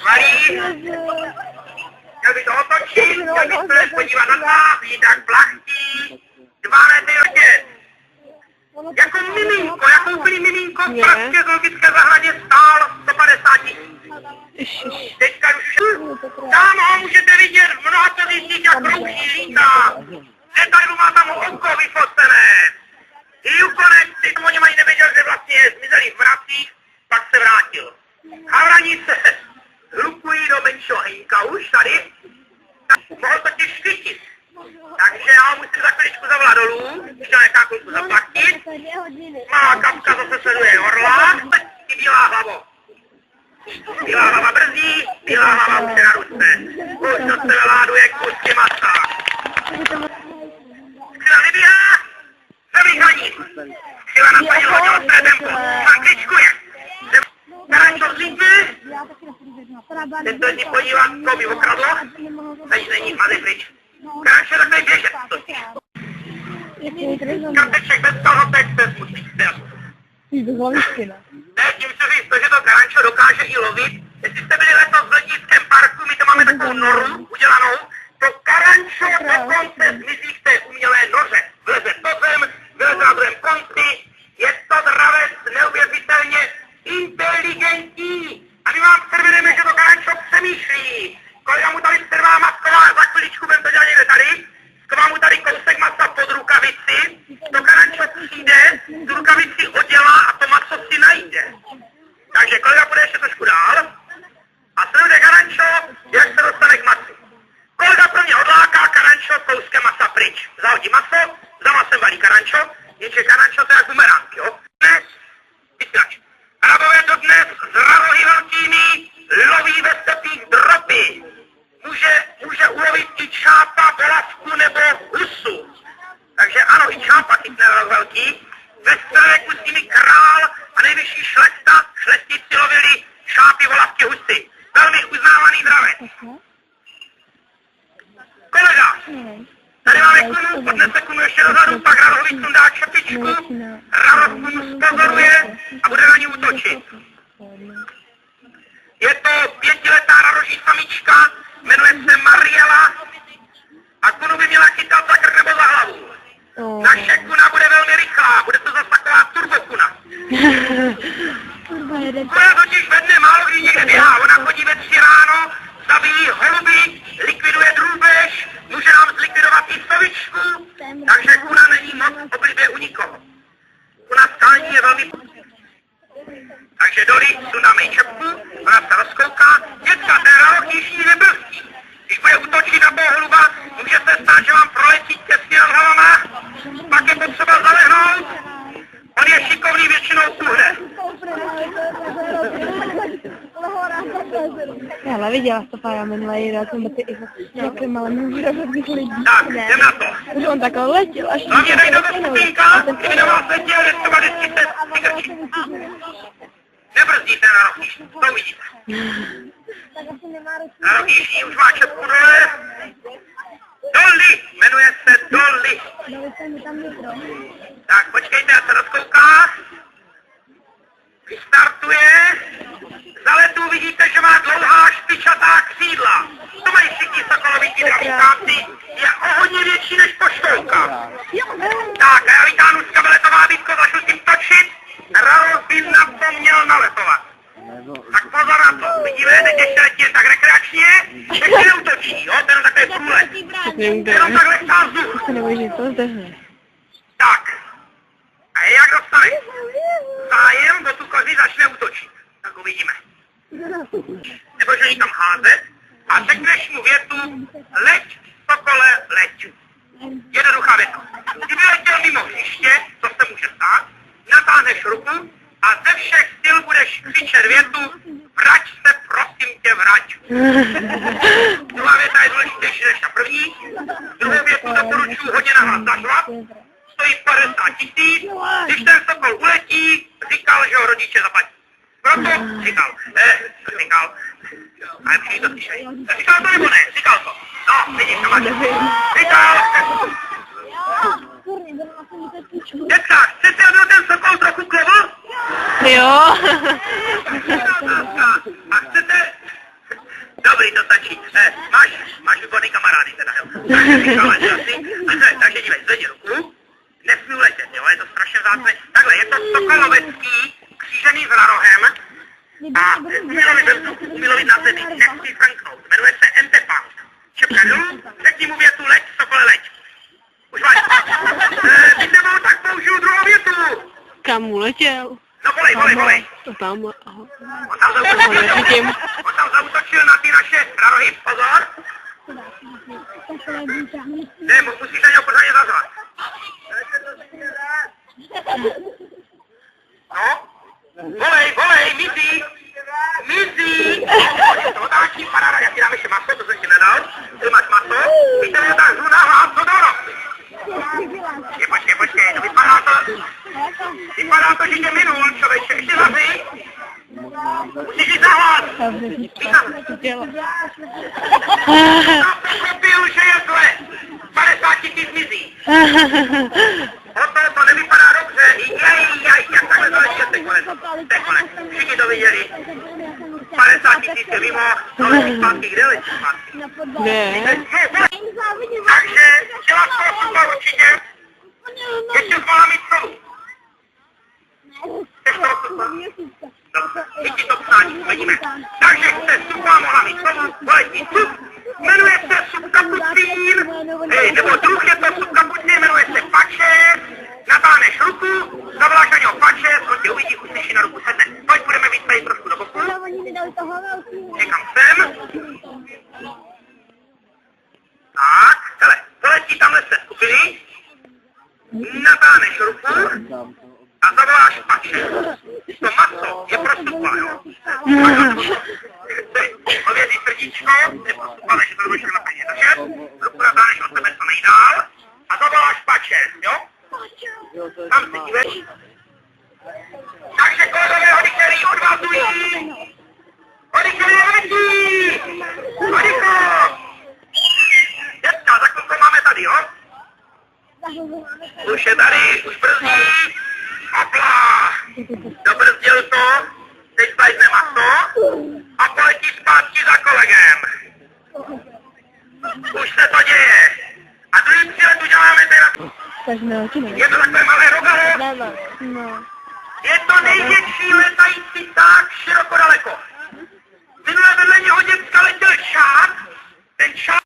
Malý. Měl by to otočit, měl by se podívat na nás, vidíte jak plachtí. 2 metry otec. Jako miminko, jako úplný miminko v pražské zoologické zahradě stál 150 000. Teďka už tam ho můžete vidět v mnoha televizích, jak krouží, lítá. Detailu má tam oko vyfocené. I ukonec, ty oni mají nevěděl, že vlastně je zmizelý v mracích, pak se vrátil. Havranice hlukují do menšího hejnka už tady, tak mohl totiž chytit. Takže já musím za chviličku zavolat dolů, chtěl nechat chvilku zaplatit. Má kapka zase sleduje orla, i bílá hlavo. Bílá hlava brzdí, bílá hlava už se naruste. Už do sebe láduje kusky masa. Skvěle vybíhá, zavychaním. Skvěle nasadil hodil své tempo, tam kličkuje. Karančo slípne. Teď se ní podívat, co by okradlo. Tady není, mazej pryč. Karančo takhle běžet. Kapeček bez kalhotek, bez musík. Ne, tím se říct to, že to karančo dokáže i lovit. Jestli jste byli letos v lednickém parku, my to máme takovou noru udělanou, to karančo dokonce zmizí v té umělé noře. Vleze do zem, vyleze na druhém konci, je to dravec neuvěřitelně inteligentní. A my vám servirujeme, že to karančo přemýšlí. Kolega mu tady strvá masková, za chviličku budeme to dělat někde tady. Sková mu tady kousek masa pod rukavici, to karančo přijde, tu rukavici oddělá a to maso si najde. Takže kolega půjde ještě trošku dál a sleduje karančo, jak se dostane k masu. Kolega pro mě odláká karančo kouskem masa pryč. Zahodí maso, za masem valí karančo, jenže karančo to je jak bumerang, jo? Dnes, vysílač. Hrabové to dnes s rarohy velkými loví ve stepích dropy. Může ulovit i čápa, bolavku nebo husu. Takže ano, i čápa chytne velký. Ve střeleku s nimi král a nejvyšší šlechta, šlechtici lovili šápy, volavky, husy. Velmi uznávaný dravec. Kolega, tady máme kunu, odnese kunu ještě dozadu, pak Radohovi sundá čepičku, Radov kunu spozoruje a bude na ní útočit. Je to 5letá radoží samička, jmenuje se Mariela a kunu by měla chytat za krk nebo za hlavu. Naše kuna bude velmi rychlá, bude to zase taková turbokuna. Kuna totiž ve dne málo kdy někde běhá, ona chodí ve 3 ráno, zabíjí holuby, likviduje drůbež, může nám zlikvidovat i sovičku, takže kuna není moc oblibě u nikoho. Kuna skální je velmi... Takže dolí sundáme jí čepku, ona se rozkouká, děcka, ten rarok již ní nebrzdí. Když bude útočit na bohluba, může se stát, že vám proletí těsně nad hlavama, pak je potřeba zalehnout, on je šikovný většinou uhle. Ale viděla jsi to Pája minulý rok, nebo ty i nějaké malé mluví lidí. Tak, jdem na to. Protože on takhle letěl až... Hlavně nejde do skupinka, kdyby na vás letěl, je třeba 10 vygrčit. Nebrzdíte na roh, to uvidíte. Na roh už má čepku dole. Dolly, jmenuje se Dolly. Tak, počkejte, já se rozkouká. Vystartuje. Za letu vidíte, že má dlouhá špičatá křídla. To mají všichni sokolovití dravíkáci. Je o hodně větší než poštouka. Tak, a já vytáhnu z kabele to vábítko, začnu s tím točit. Raros by na to měl naletovat. Tak pozor na to. Vidíme, teď ještě letí tak rekreačně. Ještě neutočí, jo? Ten takový průlet. Jenom takhle chá vzduch. Tak. A jak dostane zájem, do tu kozy začne útočit. Tak uvidíme. Nebo že někam házet a řekneš mu větu leď, sokole, leď. Jednoduchá věta. Kdyby letěl mimo hřiště, co se může stát, natáhneš ruku a ze všech sil budeš křičet větu vrať se, prosím tě, vrať. Druhá věta je důležitější než ta první. Druhou větu doporučuji hodně nahlas zařvat. Stojí 50 000, když ten sokol uletí, říkal, že ho rodiče zaplatí. Proto říkal, ale přijde to slyšej. Říkal to nebo ne? Říkal to. No, vidíš, to máš. Říkal. Děcka, chcete, aby ten sokol trochu klovl? Jo. A chcete, máš výborný kamarády teda, jo. Takže dívej, zvedni ruku, nesmí uletět, jo, je to strašně vzácné. Takhle, je to sokolovecký, křížený s rarohem a umílo být na zemi, nesmí franknout, jmenuje se Entepant. Šepka dolů, řekni mu větu leď, sokole leď. Už máš. Když nebou, tak použiju druhou větu. Kam uletěl? No volej. Tam, aha. On tam zaútočil na ty naše rarohy, pozor. Ne, musíš na něho pořádně zazvat. No? Volej, mizí. To dáčí paráda, já ti dám ještě maso, to jsem ti nedal. Ty máš maso, víte, že tak zůna hlad, co dobro. Počkej, to vypadá to, že tě minul, člověče, ještě zazi. Musíš jít zahlas. Pochopil, že je zle. 50 000 mizí. To nevypadá dobře. Jak takhle zaleží, to je konec. Všichni to viděli. 50 000 je mimo, to letí zpátky, kde letí zpátky? Ne. Takže chtěla z toho super určitě. Ještě jsi mohla mít celou. Chceš toho super? Dobře, ti to psání, uvidíme. Takže chce super mohla mít celou, poletí sup. Jmenuje se sup kapucín. Nebo druh je to sup kapucín, jmenuje se pače. Natáhneš ruku, zavoláš na něho pače, on tě uvidí, už na ruku sedne. Pojď, budeme víc tady trošku do boku. Někam sem. Tak, hele, poletí tamhle se skupiny. Natáhneš ruku a zavoláš pače. To maso je pro supa, jo? Ověří srdíčko, je pro supa, takže to došlo na peněz. Takže ruku natáhneš od sebe co nejdál a zavoláš pače, jo? Tam se dívej. Takže kolegové hodikelí odvazují. Hodikelí letí. Hodiko. Dětka, za chvilku máme tady, jo? Už je tady, už brzdí. Hopla. Dobrzdil to. Teď stajzne maso. A poletí zpátky za kolegem. Už se to děje. A druhý přílet uděláme teda. Je to takové malé rogalo? No. Je to největší letající pták široko daleko. Minule vedle něho děcka letěl šák, ten šák